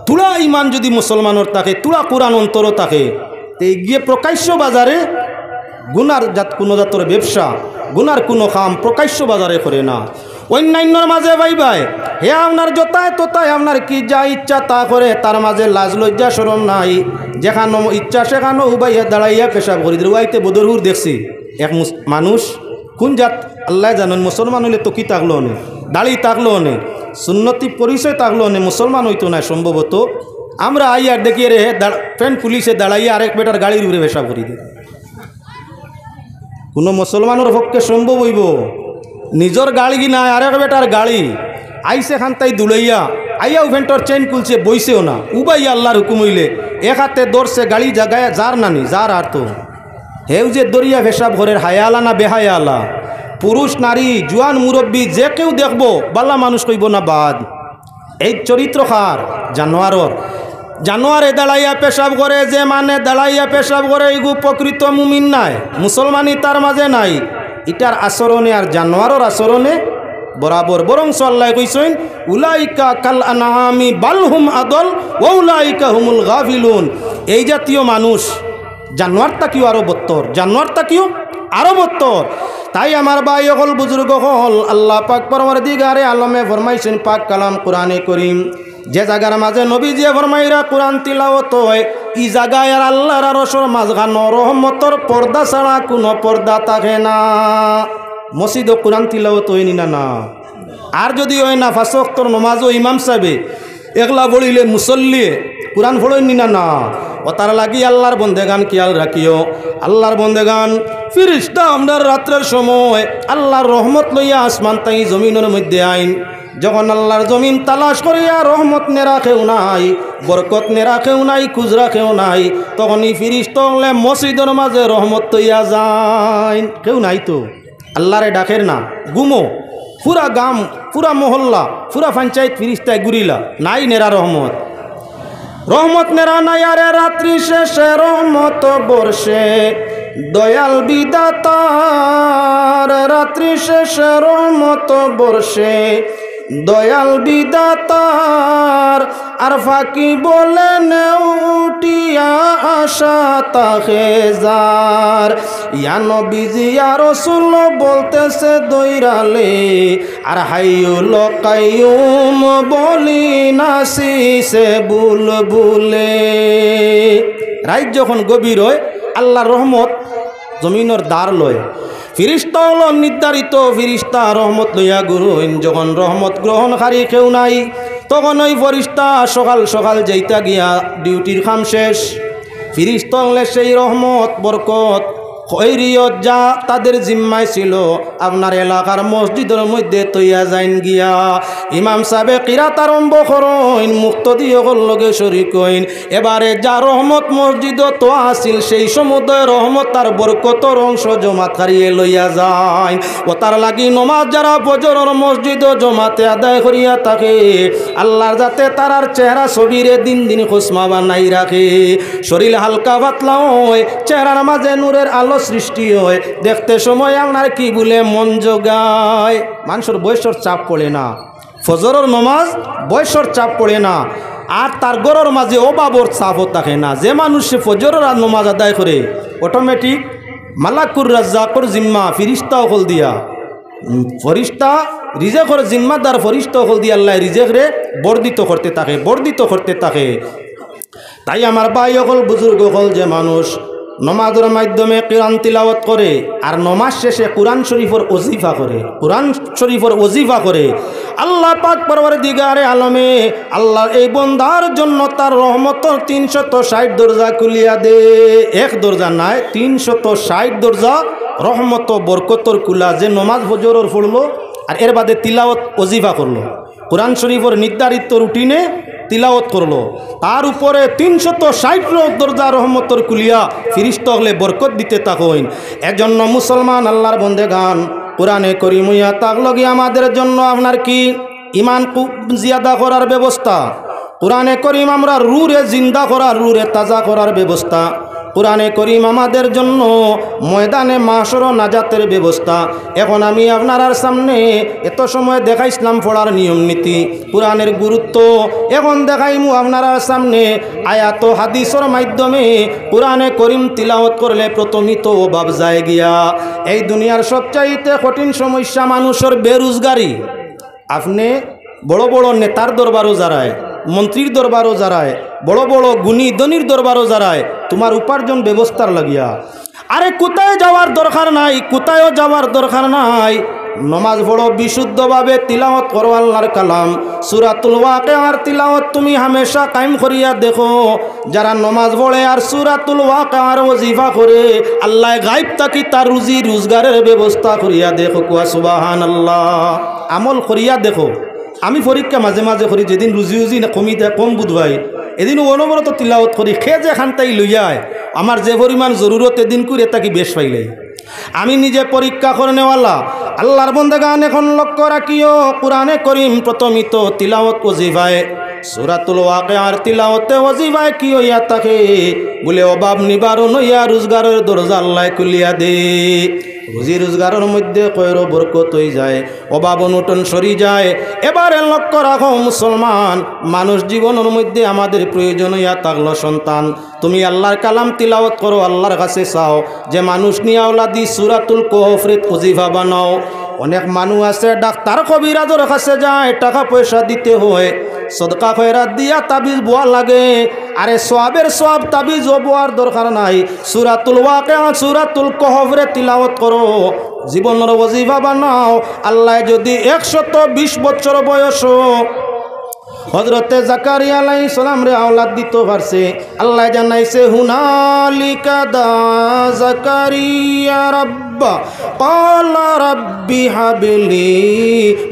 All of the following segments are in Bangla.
তুলা ইমান যদি মুসলমানের থাকে, তুলা কোরআন অন্তর থাকে, তো গিয়ে প্রকাশ্য বাজারে গুনার কোনো জাতর ব্যবসা, গুনার কোনো কাম প্রকাশ্য বাজারে করে না। অন্যান্যর মাঝে ভাই হে আপনার যতায় ততায় আপনার কি যা ইচ্ছা তা করে, তার মাঝে লাজ লজ্জা শরম নাই। যেখানো ইচ্ছা সেখানো উবাইয়া দাঁড়াইয়া পেশাব করি দিতে বদরহুর দেখছি এক মানুষ, কোন জাত আল্লাহ জানেন, মুসলমান হইলে তো কি থাকলো নে, দাড়ি থাকলো নে, সুন্নতি পরিচয় থাকলো নে, মুসলমান হইতো না সম্ভবত। আমরা আইয়ার দেখিয়ে রে ফ্যান পুলিশে দাঁড়াইয়া আরেক বেটার গাড়ির উপরে পেশাব করি দিই। কোনো মুসলমানের পক্ষে সম্ভব হইব? নিজের গাড়ি না আরেক বেটার গাড়ি আইসে খান্তাই দুলাইয়া আইয়াও ভেন্টর চেন খুলছে, বইছেও না, উবাইয়া আল্লাহর হুকুম হইলে এক হাতে দৌড়ছে গাড়ি জাগায় যার নানি যার আর তো হেউ যে দরিয়া পেশাব ঘরের হায়ালা না বেহায়ালা, পুরুষ নারী জোয়ান মুরব্বী যে কেউ দেখবো বাল্লা মানুষ কইব না বাদ। এই চরিত্র খার জানোয়ারর, জানোয়ারে দাঁড়াইয়া পেশাব করে, যে মানে দাঁড়াইয়া পেশাব করে এগু প্রকৃত মুমিন নাই, মুসলমানই তার মাঝে নাই। ইটার আচরণে আর জানোয়ারর আচরণে বরাবর। বরং আল্লাহ কইছেন উলাইকা কাল আনআমি বাল হুম আদল ওয়া উলাইকা হুমুল গাফিলুন। এই জাতীয় মানুষ জানোয়ারটা কিও আরো বত্তর, জানোয়ারটা কিও আরো বত্তর। তাই আমার ভাই হল বুজুর্গ হল, আল্লাহ পাক পরওয়ারদিগারে আলমে ফরমাইছেন পাক কালাম কোরআনে করিম, যে জায়গার মাঝে নবীজি ফরমাইরা কোরআন তিলাওয়াত হয়, ই জায়গায় আর আল্লাহর আরশের মাঝখানে রহমতের পর্দা ছাড়া কোনো পর্দা থাকে না। মসজিদে কোরআন তিলাওয়াত হয় না না, আর যদি হয় না 5 ওয়াক্তের নামাজও ইমাম সাহেবে একলা বলিলে মুসল্লিয়ে কোরআন পড়েন না না। ও তার লাগি আল্লাহর বন্দেগান খেয়াল রাখিও, আল্লাহর বন্দেগান ফিরিস্তা আমরার রাত্রের সময় আল্লাহর রহমত লইয়া আসমান তাই জমিনের মধ্যে আইন। যখন আল্লাহর জমিন তালাশ করিয়া রহমত নে রাখেও নাই, বরকত নে রাখেও নাই, খুঁজ রাখেও নাই, তখনই ফিরিস্তা হলে মসজিদের মাঝে রহমত তৈয়া যায়। কেউ নাই তো আল্লাহরে ডাকের না, গুমো পুরা গাম পুরা মহল্লা পুরা পঞ্চায়েত ফিরিস্তায় ঘুরিলা, নাই নেরা রহমত, রহমত নেরা নাই। আরে রাত্রি শেষে রহমত বর্ষে দয়াল বিদাতার, রাত্রি শেষে রহমত বর্ষে দয়াল বিদাতার, আর ফাঁকি বলে উঠিয়া আশা তাহে যার। ইয়া নবীজি ইয়া রাসূল বলতেছে দৈরালে, আর হাইয়ুল কাইয়ুম বলি নাসিছে বুলবুলে। রাত যখন গভীর হয় আল্লাহর রহমত জমিনের দ্বার লয়, ফিরিস্তা হল নির্ধারিত ফিরিস্তা রহমত লইয়া গুরুইন। যখন রহমত গ্রহণকারী কেউ নাই, তখন ওই ফরিস্তা সকাল সকাল যাইতা গিয়া ডিউটির কাম শেষ, ফিরিস্তা হলে সেই রহমত বরকত খৈরিয়ত যা তাদের জিম্মায় ছিল আপনার এলাকার মসজিদের মধ্যে তৈয়া যাইন গিয়া। ইমাম সাহেবে কিরাত আরম্ভ করেন, মুক্তদি হল লগে শরীক হইন। এবারে যা রহমত মসজিদ তো আসিল, সেই সমুদয় রহমত আর বরকতর অংশ জমাত হারিয়ে লইয়া যায়। ও তার লাগি নমাজ যারা ফজরের মসজিদ জমাতে আদায় করিয়া থাকে, আল্লাহর যাতে তারার চেহারা ছবিরে দিন দিন খুশমা বানাই রাখে, শরীর হালকা পাতলা হয়, চেহারার মাঝে নূরের আলো সৃষ্টি হয়, দেখতে সময় আপনার কি বলে মন জোগায়। মানুষের বয়সের চাপ পড়ে না, ফজরের নমাজ বয়সের চাপ পড়ে না, আর তার গরর মাঝে অভাবর চাপও থাকে না। যে মানুষ ফজরের নমাজ আদায় করে অটোমেটিক মালাকুর রাজ্জাকর জিম্মা ফিরিস্তা হল দিয়া, ফরিস্তা রিজেকর জিম্মাদার ফরিস্তা হল দিয়া আল্লাহ রিজেকরে বর্ধিত করতে থাকে, বর্ধিত করতে থাকে। তাই আমার ভাই হল বুজুর্গ হল, যে মানুষ নমাজের মাধ্যমে কোরআন তিলাওয়াত করে আর নমাজ শেষে কোরআন শরীফের ওজিফা করে, কোরআন শরীফের ওজিফা করে, আল্লাহ পাক পরওয়ারদিগারে আলমে আল্লাহ এই বন্দার জন্য তার রহমতের 360 দরজা খুলিয়া দে। এক দরজা নাই, 360 দরজা রহমত বরকতর কুলা। যে নমাজ ফজরের পড়লো আর এর বাদে তিলাওয়াত ওজিফা করলো, কোরআন শরীফের নির্ধারিত রুটিনে তিলাওয়াত করলো, তার উপরে 360 দরজা রহমতর কুলিয়া ফিরিস্তা হলে বরকত দিতে থাকেন। এজন্য মুসলমান আল্লাহর বন্দেগান কোরআনে করিমইয়া তাক লগি আমাদের জন্য আপনার কি ইমান জিয়াদা করার ব্যবস্থা, কোরআনে করিম আমরা রুরে জিন্দা করার, রুরে তাজা করার ব্যবস্থা, কুরআনে করিম আমাদের জন্য ময়দানে মাশর ও নাজাতের ব্যবস্থা। এখন আমি আপনার সামনে এত সময় দেখাইছিলাম পড়ার নিয়ম নীতি, কুরআনের গুরুত্ব। এখন দেখাইমু আপনার সামনে আয়াত ও হাদিসের মাধ্যমে কুরআনে করিম তিলাওয়াত করলে প্রথমই তো অভাব যায় গিয়া। এই দুনিয়ার সবচাইতে কঠিন সমস্যা মানুষের বেরোজগারি। আপনি বড় বড় নেতার দরবারও যারায়, মন্ত্রীর দরবারও যারায়, বড় বড় গুণী ধনীর দরবারও যারায়, তোমার উপার্জন ব্যবস্থার লাগিয়া। আরে কোথায় যাওয়ার দরকার নাই, কোথায়ও যাওয়ার দরকার নাই। নমাজ পড়ো, বিশুদ্ধভাবে তিলাওয়াত করো আল্লাহর কালাম। সূরাতুল ওয়াকিয়ার তিলাওয়াত তুমি হামেশা কায়েম করিয়া দেখো। যারা নমাজ পড়ে আর সূরাতুল ওয়াকিয়ার ওয়াজিফা করে, আল্লাহ গায়ব থাকি তার রুজি রোজগারের ব্যবস্থা করিয়া দেখো। কুয়া সুবহানাল্লাহ। আমল করিয়া দেখো। আমি পরীক্ষা মাঝে মাঝে করি, যেদিন রুজি না কমি দেয়, কম বুধবাই, এদিন অনবরত তিলাওয়াত করি। খেয়ে যে খানটাই লইয়ায় আমার যে পরিমাণ জরুরত এদিন করে তাকে বেশ পাইলে। আমি নিজে পরীক্ষা করে নেওয়ালা আল্লাহর বন্দেগান। এখন লক্ষ্য রাখিও, কুরআনে করিম প্রথমই তো তিলাওয়াত ওয়াজিফায়। সূরাতুল ওয়াকিয়ার তিলাওয়াতে ওয়াজিফায় কি হইয়া থাকে বলে অভাব নিবারণ হইয়া রোজগারের দরজা আল্লাহ খুলিয়া দে। রুজি রোজগারের মধ্যে কয়েরও বরকত হয়ে যায়, অভাব অনটন সরি যায়। এবারে লক্ষ্য রাখো মুসলমান, মানুষ জীবনের মধ্যে আমাদের প্রয়োজন হইয়া থাকলো সন্তান। তুমি আল্লাহর কালাম তিলাওয়াত করো, আল্লাহর কাছে চাও যে মানুষ নিয়ে আওলাদি সূরাতুল কাহফের ওয়াজিফা বানাও। অনেক মানুষ আছে ডাক্তার কবিরাজের কাছে যায়, টাকা পয়সা দিতে হয়, সদকা খয়রাত দিয়া তাবিজ বোয়া লাগে। আরে সোয়াবের সোয়াব তাবিজ বোয়ার দরকার নাই। সূরাতুল ওয়াকিয়া সূরাতুল কাহফের তিলাওয়াত করো, জীবনের ওয়াজিফা বানাও। আল্লাহ যদি 120 বছর বয়স হযরতে জাকারিয়া আলাইহিস সালাম রে আওলাদ দিতে পারছে, আল্লাহ জানাইছে হুনালিকা দা জাকারিয়া রাব্বা ক্বালা রাব্বি হাবলি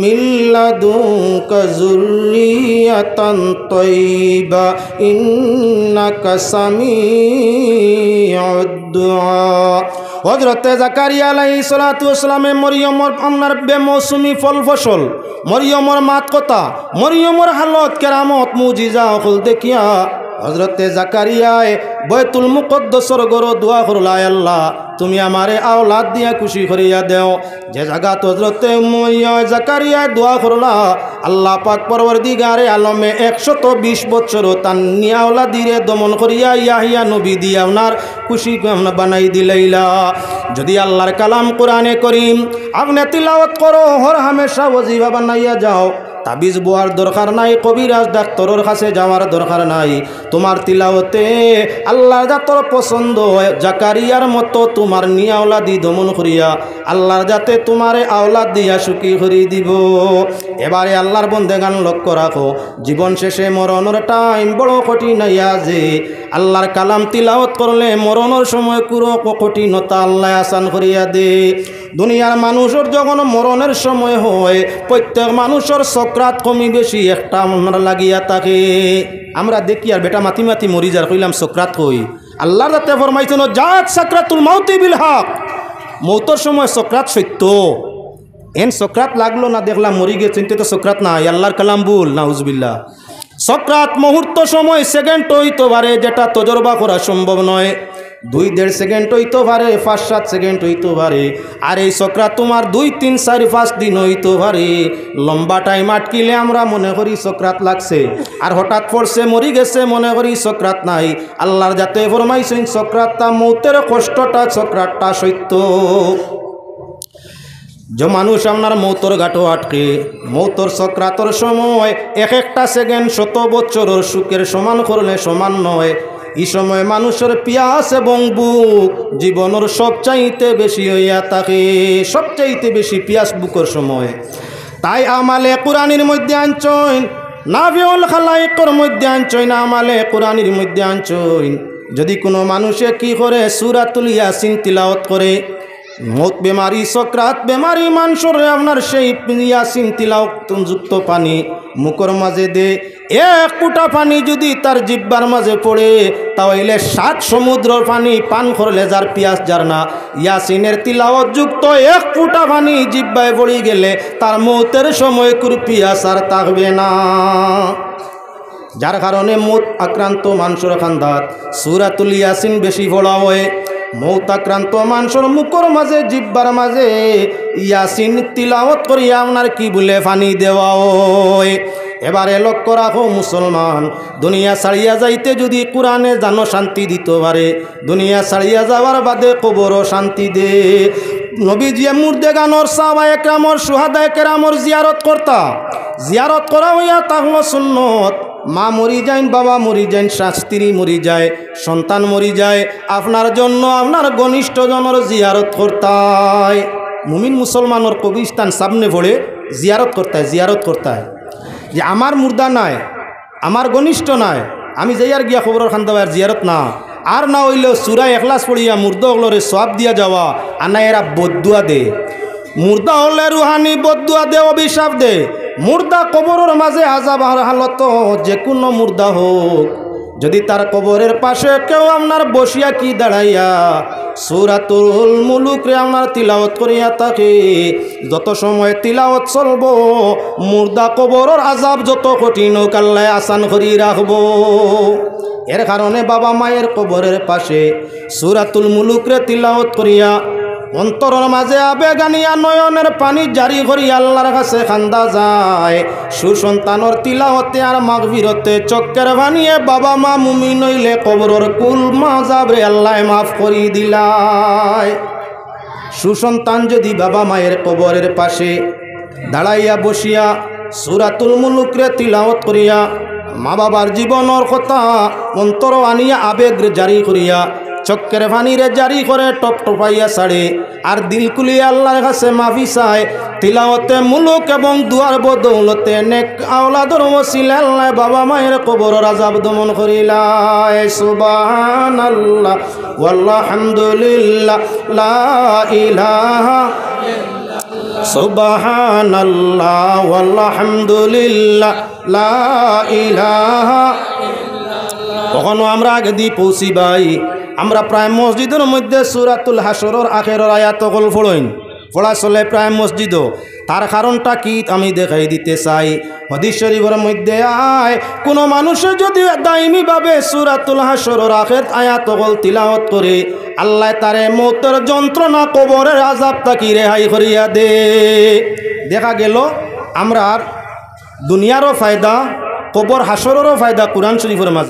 মিন লাদুনকা যুররিয়াতান তাইয়্যিবা ইন্নাকা সামিউদ দুআ। হযরতে জাকারিয়া আলাইহিস সালাতু ওয়াস সালামে মরিয়মর আপনার বেমৌসুমি ফল ফসল, মরিয়মর মাত কথা, মরিয়মর হালত কেরামত মুজিজা হল দেখিয়া হযরতে জাকারিয়ায় বাইতুল মুকদ্দাসের ঘর দোয়া করলা, আল্লাহ তুমি আমারে আওলাদ দিয়া খুশি করিয়া দেও। যে জায়গা হযরতে জাকারিয়া দোয়া করলা, আল্লাহ পাক পরওয়ারদিগারে আলমে 120 বছর তার নিয়া আওলাদিরে দমন করিয়া ইয়াহিয়া নবী দিয়া আপনার খুশি বানাই দিলাইলা। যদি আল্লাহর কালাম কোরআনে করিম আপনি তিলাওয়াত করো, হর হামেশা ওয়াজিফা বানাইয়া যাও, তাবিজ বোয়ার দরকার নাই, কবিরাজ ডাক্তারের কাছে যাওয়ার দরকার নাই। তোমার তিলাওয়াতে আল্লাহর জাতর পছন্দ হয়, জাকারিয়ার মতো তোমার নিয়া আওলাদি দমন করিয়া আল্লাহর যাতে তোমারে আওলাদ দিয়া সুখী করি দিব। এবারে আল্লাহর বন্দেগান লক্ষ্য রাখো, জীবন শেষে মরণের টাইম বড় কঠিন হইয়া যে আল্লাহর কালাম তিলাওয়াত করলে মরণের সময় পুরো কঠিনতা আল্লাহ আসান করিয়া দে। দুনিয়ার মানুষের যখন মরণের সময় হয়, প্রত্যেক মানুষের সকরাত কমি বেশি একটা আমরা লাগিয়া থাকে। আমরা দেখি আর বেটা মাতি মাতি মরি যার কইলাম সকরাত হই। আল্লাহর রাতে ফরমাইছেন জাত সাকরাতুল মাউতি বিল হক, মৌতর সময় সকরাত সত্য। এন সকরাত লাগলো না দেখলাম মরি গিয়ে চিন্তিত তো সকরাত নাই, আল্লাহর কালাম ভুল, নাউজুবিল্লাহ। সকরাত মুহূর্ত সময় সেকেন্ড হইতে পারে, যেটা তজরবা করা সম্ভব নয়। 2-1.5 সেকেন্ড হইতে পারে, 5-7 সেকেন্ড হইতে পারে। আর এই সকরাত তোমার 2-3-4-5 দিন হইতে পারে। লম্বা টাইম আটকিলে আমরা মনে করি সকরাত লাগছে, আর হঠাৎ পড়ছে মরি গেছে মনে করি সকরাত নাই। আল্লাহর যাতে ফরমাইছেন সকরাতটা মৌতের কষ্টটা সকরাতটা সত্য। যে মানুষ আপনার মৌতর ঘাটও আটকে, মৌতর সকরাতর সময় এক একটা সেকেন্ড 100 বছরের সুখের সমান করলে সমান নয়। এই সময় মানুষের পিয়াস এবং বুক জীবনের সবচাইতে বেশি হইয়া থাকে, সবচাইতে বেশি পিয়াস বুকের সময়। তাই আমালে কোরআনের মধ্যে আনছইন, নাবিউল খালাইকর মধ্যে আনছইন, আমালে কোরআনের মধ্যে আনছইন। যদি কোনো মানুষে কি করে সূরাতুল ইয়াসিন তিলাওয়াত করে, মত বেমারি সকরাত বেমারি মানুষের আপনার সেই ইয়াসিন তিলাওয়াত যুক্ত পানি মুখের মাঝে দে, 1 ফুটা পানি যদি তার জিহ্বার মাঝে পড়ে তাহলে 7 সমুদ্রের পানি পান করলে যার পিয়াস যার না, ইয়াসিনের তিলাওয়াত যুক্ত 1 ফুটা পানি জিহ্বায় পড়ে গেলে তার মৌতের সময় কুর পিয়াস আর থাকবে না। যার কারণে মৌত আক্রান্ত মানুষের খান্দাত সূরাতুল ইয়াসিন বেশি পড়া হয়। মৌত আক্রান্ত মানুষের মুখর মাঝে জিব্বার মাঝে ইয়াসিন তিলাওয়াত করিয়া আপনার কি বলে পানি দেওয়া হয়। এবারে লক্ষ্য রাখো মুসলমান, দুনিয়া ছাড়িয়া যাইতে যদি কোরআনে জানো শান্তি দিতে পারে, দুনিয়া ছাড়িয়া যাওয়ার বাদে কবরও শান্তি দে। নবীজিয়ে মুর্দেগানোর সাহাবায়ে কেরামর সুহাদায়ে কেরামর জিয়ারত করা হইয়া তাহলে সুন্নত। মা মরি যায়, বাবা মরি যায়, স্ত্রী মরি যায়, সন্তান মরি যায়, আপনার জন্য আপনার ঘনিষ্ঠ জনের জিয়ারত করতায়। মুমিন মুসলমানের কবরস্থান সামনে পড়ে জিয়ারত করতায় যে আমার মুর্দা নাই, আমার ঘনিষ্ঠ নাই, আমি যাই আর গিয়া খবরের খান্দাবার জিয়ারত না। আর না হইলেও সূরা ইখলাস পড়িয়া মুর্দা হলরে সওয়াব দিয়া যাওয়া। আর না এরা বদদুয়া দে, মুর্দা হলে রুহানি বদদুয়া দে, অভিশাপ দে। মুর্দা কবরের মাঝে আযাব হালত, যে কোনো মুর্দা হোক, যদি তার কবরের পাশে কেউ আপনার বসিয়া কি দাঁড়াইয়া সূরাতুল মুলুক রে আপনার তিলাওয়াত করিয়া থাকে, যত সময় তিলাওয়াত চলব মুর্দা কবরের আযাব যত কঠিন হোক আল্লাহ আসান করি রাখব। এর কারণে বাবা মায়ের কবরের পাশে সূরাতুল মুলুক রে তিলাওয়াত করিয়া অন্তরের মাঝে আবেগ আনিয়া নয়নের পানি জারি করি আল্লাহর কাছে খান্দা যায়। সুসন্তানর তিলাওয়াতে আর মাগফিরতে চক্কের বানিয়ে বাবা মা মুমিন হইলে কবরের কুল মাযাব রে আল্লাহ মাফ করি দিলায়। সুসন্তান যদি বাবা মায়ের কবরের পাশে দাঁড়াইয়া বসিয়া সূরাতুল মুলুক রে তিলাওয়াত করিয়া মা বাবার জীবনের কথা অন্তর আনিয়া আবেগ জারি করিয়া চক্কের পানিরে জারি করে টপ টপাইয়া ছাড়ে আর দিল কুলিয়ে আল্লাহর কাছে মাফি চায়, তিলাওয়াতে মুলুক এবং দুয়ার বদৌলতে নেক আওলাদর ওসিলা আল্লাহ বাবা মায়ের কবরের আযাব দমন করিলায়। সুবহানাল্লাহ ওয়ালহামদুলিল্লাহ লা ইলাহা সুবহানাল্লাহ ওয়ালহামদুলিল্লাহ লা ইলাহা। কখনো আমরা আগে দিয়ে পৌঁছি ভাই, আমরা প্রায় মসজিদের মধ্যে সূরাতুল হাসরের আখেরের আয়াত কল পড়া চলে প্রায় মসজিদও। তার কারণটা কি আমি দেখাই দিতে চাই। হাদিস শরীফের মধ্যে আয় কোনো মানুষের যদি দাইমিভাবে সূরাতুল হাসরের আখের আয়াত কল তিলাওয়াত করে আল্লাহ তারে মৌতের যন্ত্রণা কবরের আযাব থেকে রেহাই করিয়া দে। দেখা গেল আমরা দুনিয়ারও ফায়দা, কবর হাসরেরও ফায়দা কোরআন শরীফের মাঝে।